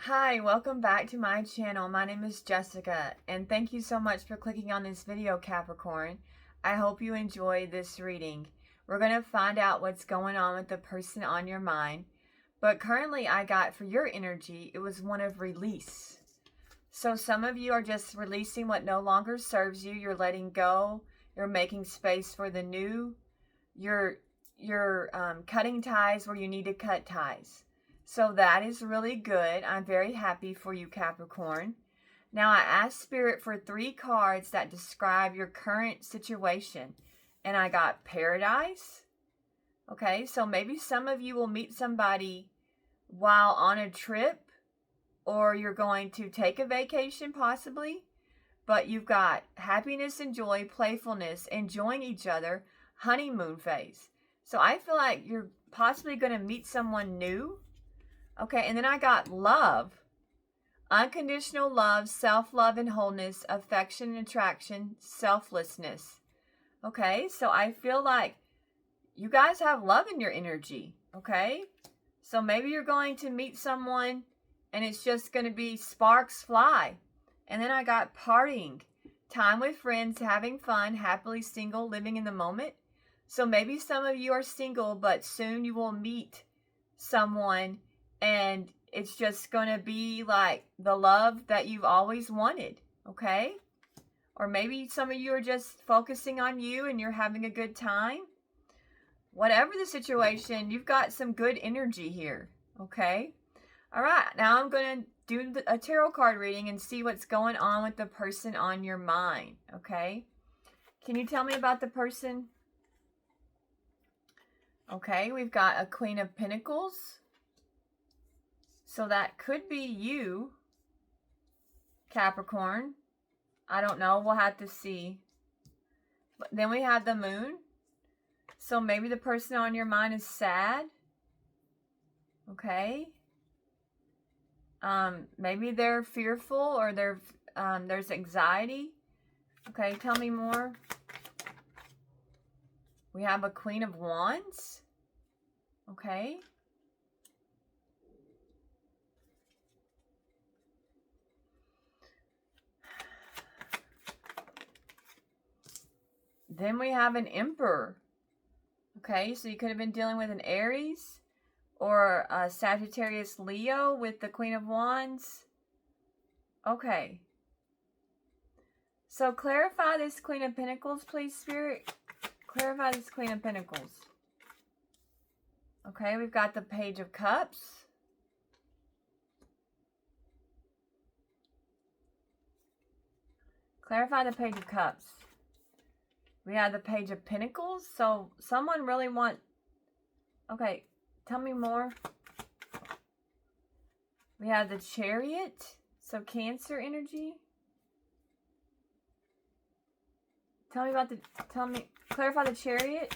Hi, welcome back to my channel. My name is Jessica, and thank you so much for clicking on this video, Capricorn. I hope you enjoy this reading. We're going to find out what's going on with the person on your mind. But currently I got for your energy, it was one of release. So some of you are just releasing what no longer serves you. You're letting go. You're making space for the new. You're cutting ties where you need to cut ties. So that is really good. I'm very happy for you, Capricorn. Now I asked Spirit for 3 cards that describe your current situation. And I got Paradise. Okay, so maybe some of you will meet somebody while on a trip, or you're going to take a vacation possibly. But you've got happiness and joy, playfulness, enjoying each other, honeymoon phase. So I feel like you're possibly going to meet someone new. Okay, and then I got love. Unconditional love, self-love and wholeness, affection and attraction, selflessness. Okay, so I feel like you guys have love in your energy. Okay, so maybe you're going to meet someone and it's just going to be sparks fly. And then I got partying, time with friends, having fun, happily single, living in the moment. So maybe some of you are single, but soon you will meet someone and it's just going to be like the love that you've always wanted, okay? Or maybe some of you are just focusing on you and you're having a good time. Whatever the situation, you've got some good energy here, okay? All right, now I'm going to do a tarot card reading and see what's going on with the person on your mind, okay? Can you tell me about the person? Okay, we've got a Queen of Pentacles. So that could be you, Capricorn. I don't know. We'll have to see. But then we have the Moon. So maybe the person on your mind is sad. Okay. Maybe they're fearful or there's anxiety. Okay, tell me more. We have a Queen of Wands. Okay. Then we have an Emperor. Okay, so you could have been dealing with an Aries or a Sagittarius Leo with the Queen of Wands. Okay. So clarify this Queen of Pentacles, please, Spirit. Clarify this Queen of Pentacles. Okay, we've got the Page of Cups. Clarify the Page of Cups. We have the Page of Pentacles. So someone really okay, tell me more. We have the Chariot. So Cancer energy. Clarify the Chariot.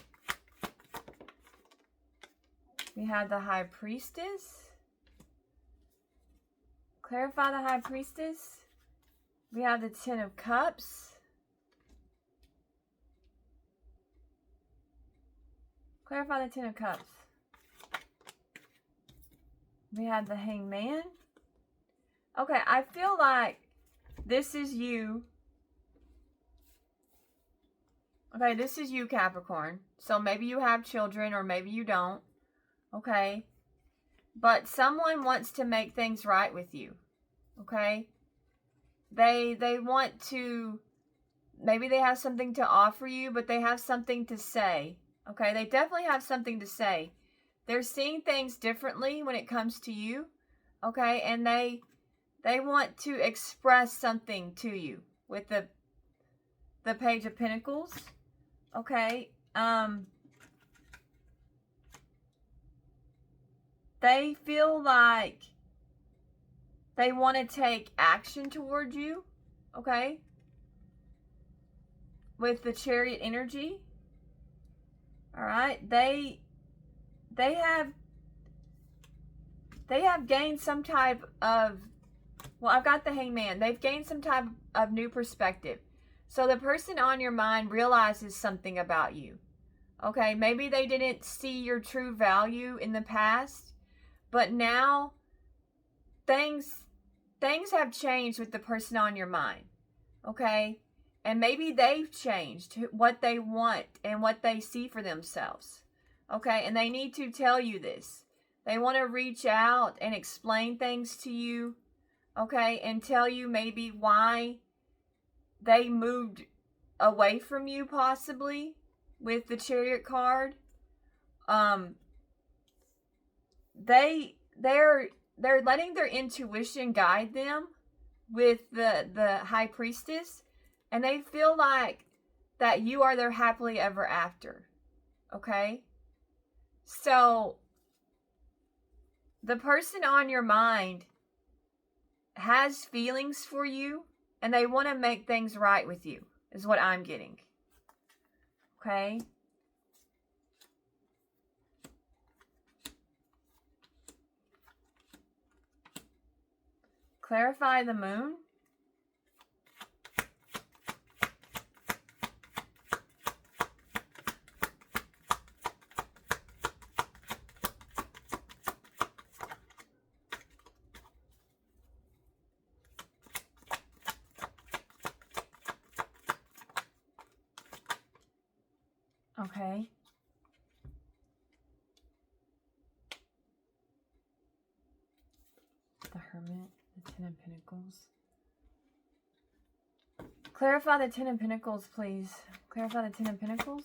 We have the High Priestess. Clarify the High Priestess. We have the Ten of Cups. Clarify the Ten of Cups. We have the Hangman. Okay, I feel like this is you. Okay, this is you, Capricorn. So maybe you have children or maybe you don't. Okay. But someone wants to make things right with you. Okay. They want to, maybe they have something to offer you, but they have something to say. Okay, they definitely have something to say. They're seeing things differently when it comes to you. Okay, and they want to express something to you with the Page of Pentacles. Okay, they feel like they want to take action toward you. Okay, with the Chariot energy. All right, they have gained some type of, well, I've got the Hangman. They've gained some type of new perspective. So the person on your mind realizes something about you. Okay, maybe they didn't see your true value in the past, but now things have changed with the person on your mind, okay? And maybe they've changed what they want and what they see for themselves, okay? And they need to tell you this. They want to reach out and explain things to you, okay? And tell you maybe why they moved away from you, possibly, with the Chariot card. They're letting their intuition guide them with the High Priestess, and they feel like that you are their happily ever after. Okay? So the person on your mind has feelings for you, and they want to make things right with you, is what I'm getting. Okay? Clarify the moon. Okay. The Hermit, the Ten of Pentacles. Clarify the Ten of Pentacles, please. Clarify the Ten of Pentacles.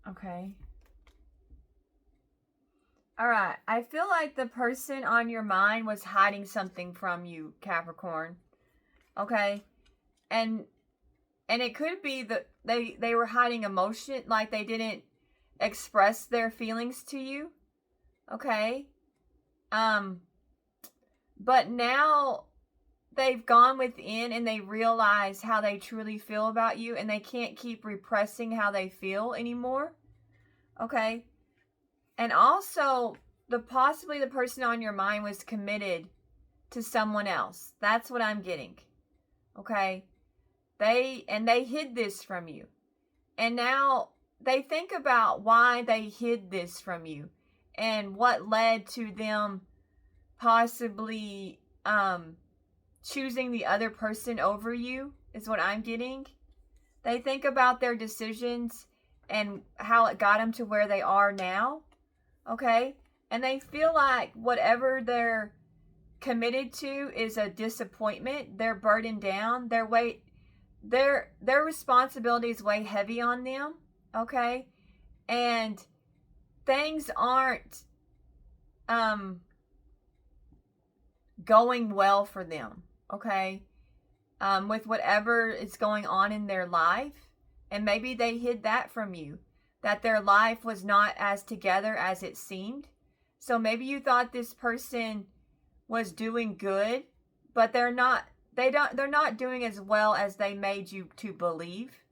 Okay. Alright, I feel like the person on your mind was hiding something from you, Capricorn. Okay? And it could be that they were hiding emotion, like they didn't express their feelings to you. Okay? But now they've gone within and they realize how they truly feel about you, and they can't keep repressing how they feel anymore. Okay? And also, possibly the person on your mind was committed to someone else. That's what I'm getting. Okay? They hid this from you. And now they think about why they hid this from you and what led to them possibly choosing the other person over you, is what I'm getting. They think about their decisions and how it got them to where they are now. Okay? And they feel like whatever they're committed to is a disappointment. They're burdened down. Their responsibilities weigh heavy on them. Okay? And things aren't going well for them. Okay? With whatever is going on in their life. And maybe they hid that from you, that their life was not as together as it seemed. So maybe you thought this person was doing good, but they're not doing as well as they made you to believe.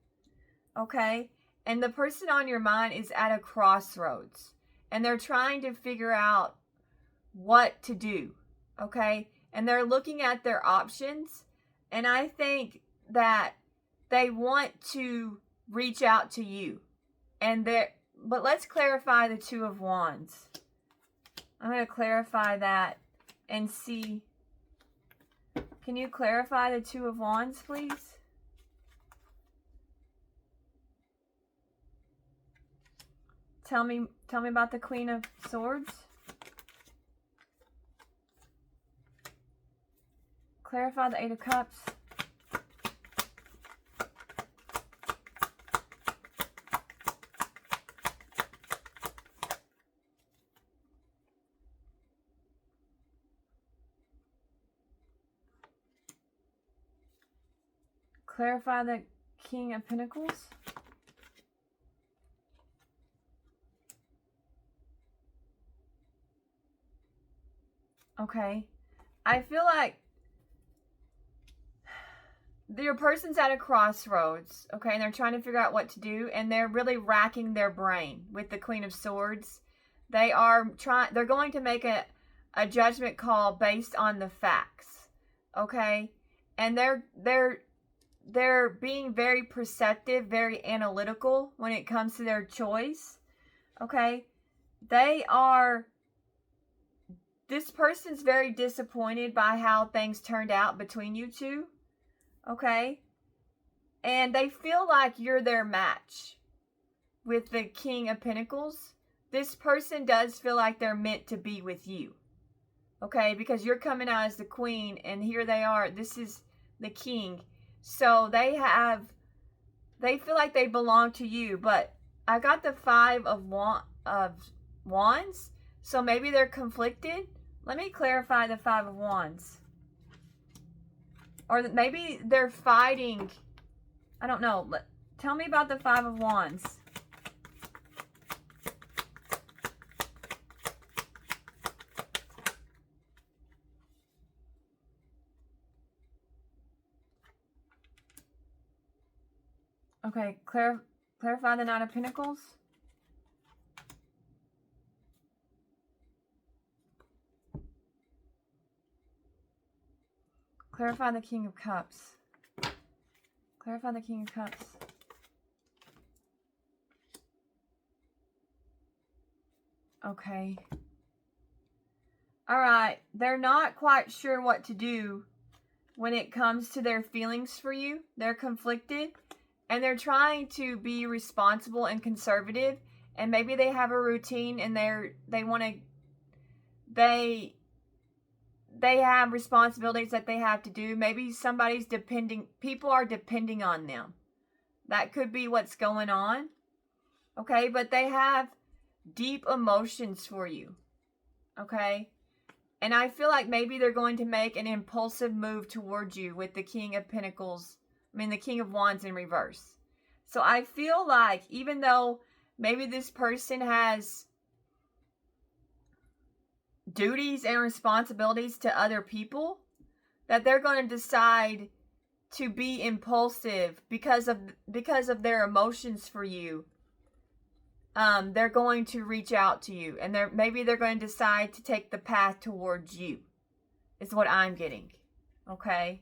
Okay? And the person on your mind is at a crossroads, and they're trying to figure out what to do. Okay? And they're looking at their options, and I think that they want to reach out to you. But let's clarify the Two of Wands. I'm going to clarify that and see. Can you clarify the Two of Wands, please? Tell me about the Queen of Swords. Clarify the Eight of Cups. Clarify the King of Pentacles. Okay. I feel like your person's at a crossroads, okay, and they're trying to figure out what to do, and they're really racking their brain with the Queen of Swords. They're going to make a judgment call based on the facts. Okay? And they're being very perceptive, very analytical when it comes to their choice. Okay? This person's very disappointed by how things turned out between you two. Okay? And they feel like you're their match with the King of Pentacles. This person does feel like they're meant to be with you. Okay? Because you're coming out as the Queen, and here they are. This is the King. So they feel like they belong to you. But I got the Five of Wands. So maybe they're conflicted. Let me clarify the Five of Wands. Or maybe they're fighting. I don't know. Tell me about the Five of Wands. Okay, clarify the Nine of Pentacles. Clarify the King of Cups. Clarify the King of Cups. Okay. Alright, they're not quite sure what to do when it comes to their feelings for you. They're conflicted, and they're trying to be responsible and conservative, and maybe they have a routine and they have responsibilities that they have to do. Maybe people are depending on them. That could be what's going on. Okay, but they have deep emotions for you. Okay? And I feel like maybe they're going to make an impulsive move towards you with the King of Pentacles. The King of Wands in reverse. So I feel like even though maybe this person has duties and responsibilities to other people, that they're going to decide to be impulsive because of their emotions for you. They're going to reach out to you, and maybe they're going to decide to take the path towards you, is what I'm getting. Okay?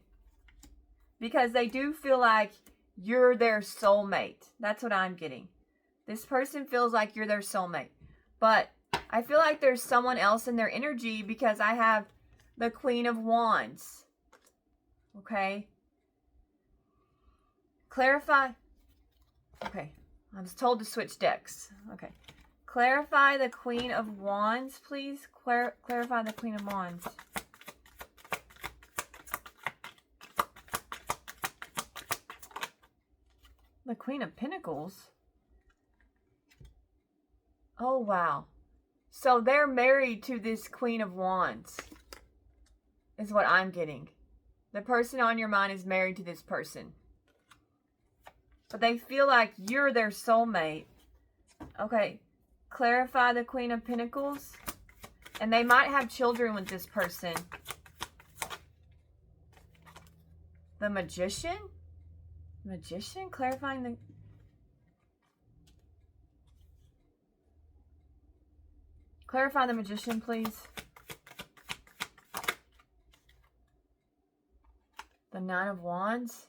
Because they do feel like you're their soulmate. That's what I'm getting. This person feels like you're their soulmate. But I feel like there's someone else in their energy because I have the Queen of Wands. Okay? Clarify. Okay. I was told to switch decks. Okay. Clarify the Queen of Wands, please. Clarify the Queen of Wands. The Queen of Pentacles? Oh, wow. So they're married to this Queen of Wands, is what I'm getting. The person on your mind is married to this person. But they feel like you're their soulmate. Okay. Clarify the Queen of Pentacles. And they might have children with this person. The Magician? Magician? Clarifying the... Clarify the Magician, please. The Nine of Wands.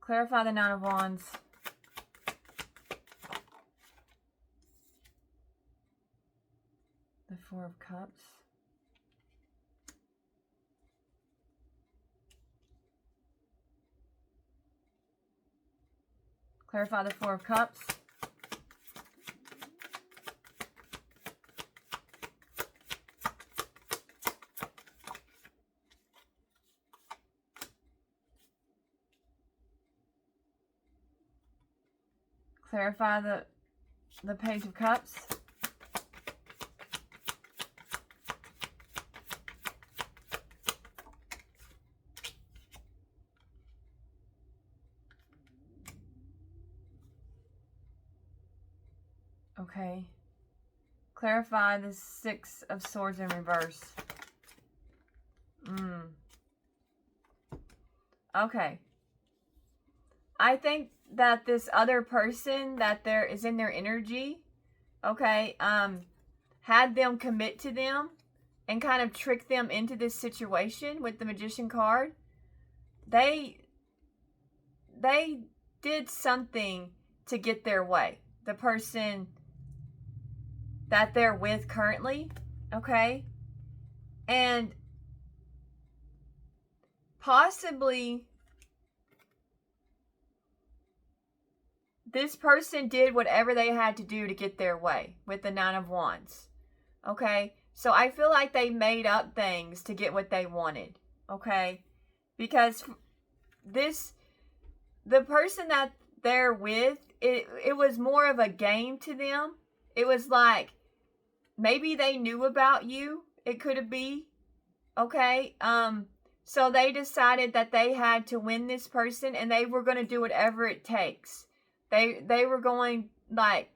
Clarify the Nine of Wands. The Four of Cups. Clarify the Four of Cups. Clarify the Page of Cups. Okay. Clarify the Six of Swords in reverse. Okay. I think that this other person that is in their energy, okay, had them commit to them and kind of trick them into this situation with the Magician card. They did something to get their way. The person that they're with currently, okay? And possibly this person did whatever they had to do to get their way with the Nine of Wands, okay? So I feel like they made up things to get what they wanted, okay? Because the person that they're with, it was more of a game to them. It was like, maybe they knew about you. It could be, okay? So they decided that they had to win this person, and they were going to do whatever it takes. They were going, like,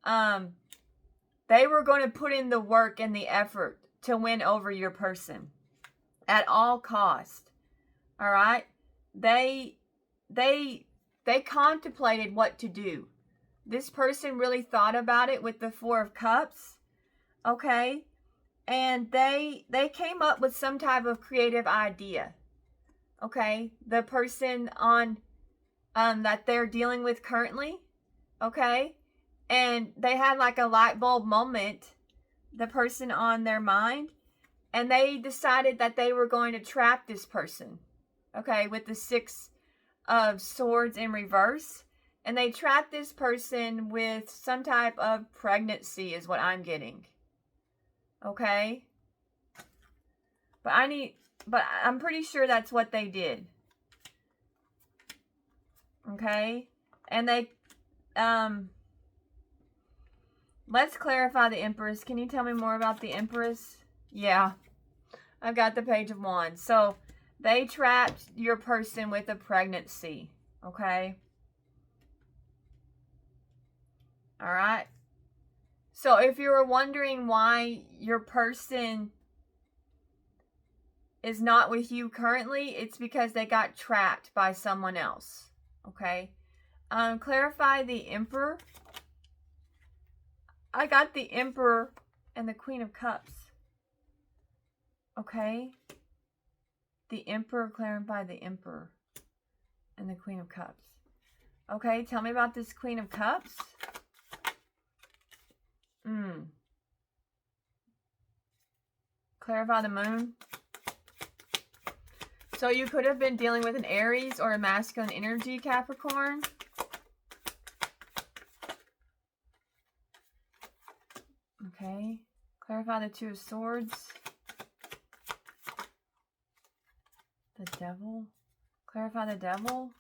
they were going to put in the work and the effort to win over your person at all cost. All right? They contemplated what to do. This person really thought about it with the Four of Cups, okay? And they came up with some type of creative idea, okay? The person on that they're dealing with currently, okay? And they had like a light bulb moment, the person on their mind, and they decided that they were going to trap this person, okay, with the Six of Swords in reverse. And they trapped this person with some type of pregnancy is what I'm getting. Okay? But I'm pretty sure that's what they did. Okay? And they let's clarify the Empress. Can you tell me more about the Empress? Yeah. I've got the Page of Wands. So they trapped your person with a pregnancy. Okay? Alright? So if you were wondering why your person is not with you currently, it's because they got trapped by someone else. Okay? Clarify the Emperor. I got the Emperor and the Queen of Cups. Okay? The Emperor, clarify the Emperor and the Queen of Cups. Okay, tell me about this Queen of Cups. Clarify the Moon. So you could have been dealing with an Aries or a masculine energy, Capricorn. Okay. Clarify the Two of Swords. The Devil. Clarify the Devil.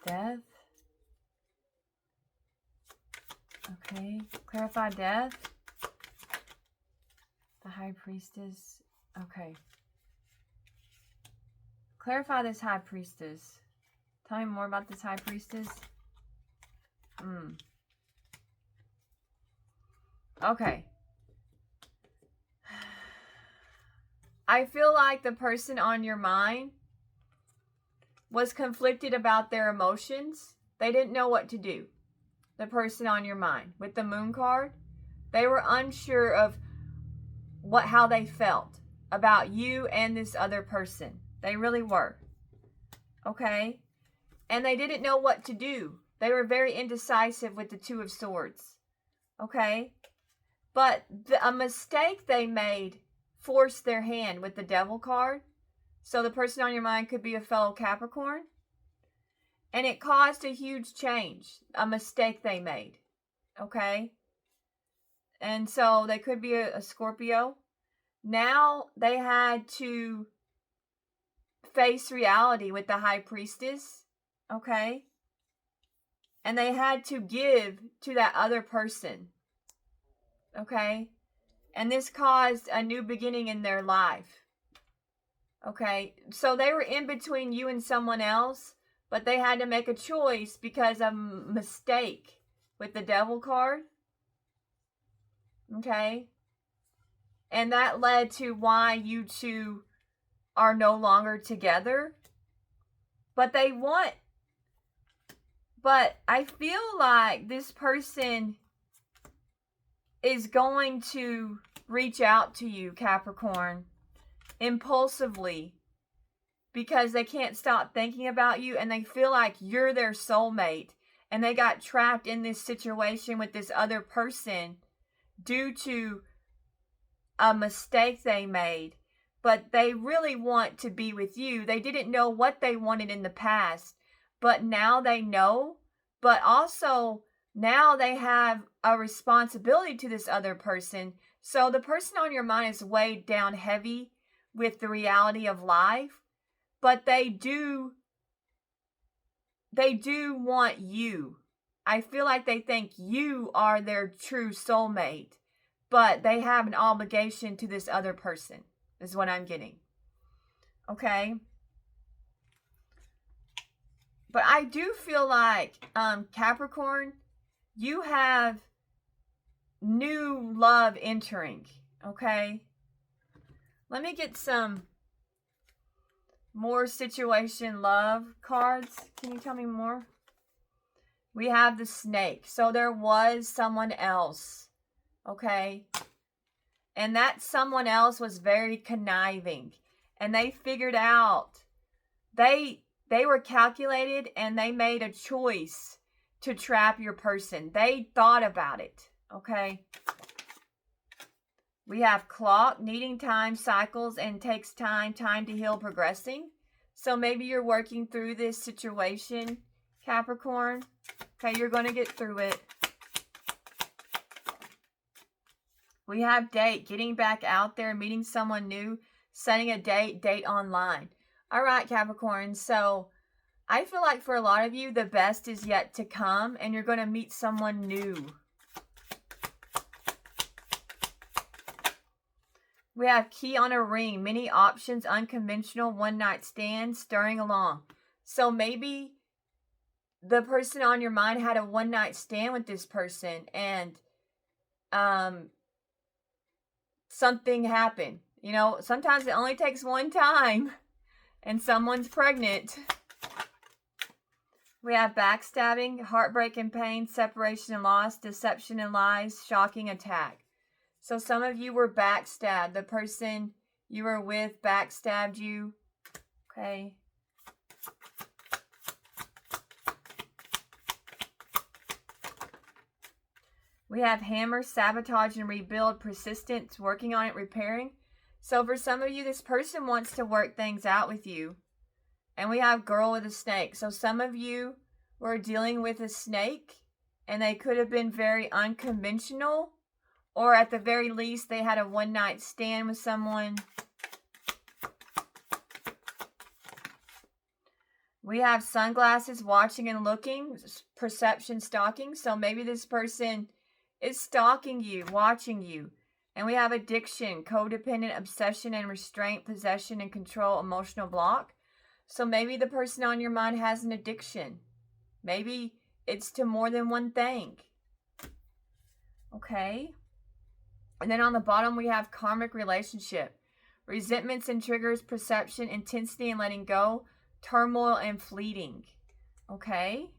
Death. Okay. Clarify Death. The High Priestess. Okay. Clarify this High Priestess. Tell me more about this High Priestess. Okay. I feel like the person on your mind was conflicted about their emotions. They didn't know what to do. The person on your mind with the Moon card, they were unsure of how they felt about you and this other person. They really were. Okay? And they didn't know what to do. They were very indecisive with the Two of Swords. Okay? But a mistake they made forced their hand with the Devil card. So the person on your mind could be a fellow Capricorn. And it caused a huge change. A mistake they made. Okay? And so they could be a Scorpio. Now they had to face reality with the High Priestess. Okay? And they had to give to that other person. Okay? And this caused a new beginning in their life. Okay? So they were in between you and someone else, but they had to make a choice because of a mistake with the Devil card. Okay? And that led to why you two are no longer together. But they want But I feel like this person is going to reach out to you, Capricorn, impulsively, because they can't stop thinking about you and they feel like you're their soulmate, and they got trapped in this situation with this other person due to a mistake they made. But they really want to be with you. They didn't know what they wanted in the past, but now they know. But also, now they have a responsibility to this other person. So the person on your mind is weighed down heavy with the reality of life, but they do want you. I feel like they think you are their true soulmate, but they have an obligation to this other person, is what I'm getting. Okay? But I do feel like, Capricorn, you have new love entering. Okay? Let me get some more situation love cards. Can you tell me more? We have the snake. So there was someone else. Okay? And that someone else was very conniving. And they figured out, they were calculated, and they made a choice to trap your person. They thought about it. Okay? We have clock, needing time, cycles, and takes time to heal, progressing. So maybe you're working through this situation, Capricorn. Okay, you're going to get through it. We have date, getting back out there, meeting someone new, setting a date online. All right, Capricorn. So I feel like for a lot of you, the best is yet to come, and you're going to meet someone new. We have key on a ring, many options, unconventional, one-night stand, stirring along. So maybe the person on your mind had a one-night stand with this person, and something happened. You know, sometimes it only takes one time, and someone's pregnant. We have backstabbing, heartbreak and pain, separation and loss, deception and lies, shocking attack. So some of you were backstabbed. The person you were with backstabbed you. Okay. We have hammer, sabotage and rebuild, persistence, working on it, repairing. So for some of you, this person wants to work things out with you. And we have girl with a snake. So some of you were dealing with a snake, and they could have been very unconventional. Or at the very least, they had a one-night stand with someone. We have sunglasses, watching and looking, perception, stalking. So maybe this person is stalking you, watching you. And we have addiction, codependent, obsession and restraint, possession and control, emotional block. So maybe the person on your mind has an addiction. Maybe it's to more than one thing. Okay. And then on the bottom, we have karmic relationship. Resentments and triggers, perception, intensity and letting go, turmoil and fleeting. Okay.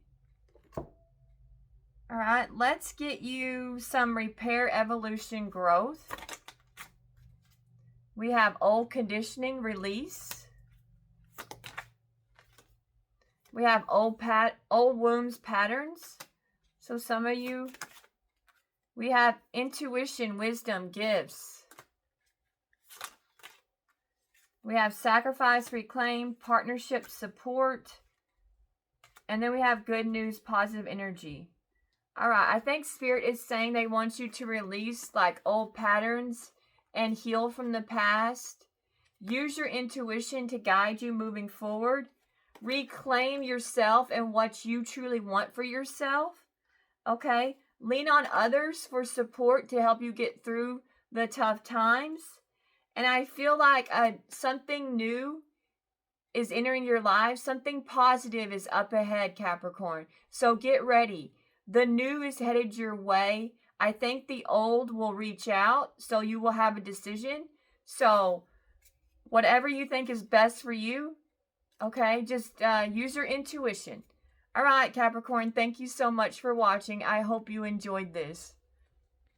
All right. Let's get you some repair, evolution, growth. We have old conditioning, release. We have old wounds, patterns. So some of you, we have intuition, wisdom, gifts. We have sacrifice, reclaim, partnership, support. And then we have good news, positive energy. All right, I think Spirit is saying they want you to release like old patterns and heal from the past. Use your intuition to guide you moving forward. Reclaim yourself and what you truly want for yourself. Okay? Lean on others for support to help you get through the tough times. And I feel like something new is entering your life. Something positive is up ahead, Capricorn. So get ready. The new is headed your way. I think the old will reach out, so you will have a decision. So whatever you think is best for you, okay, just use your intuition. Alright, Capricorn, thank you so much for watching. I hope you enjoyed this.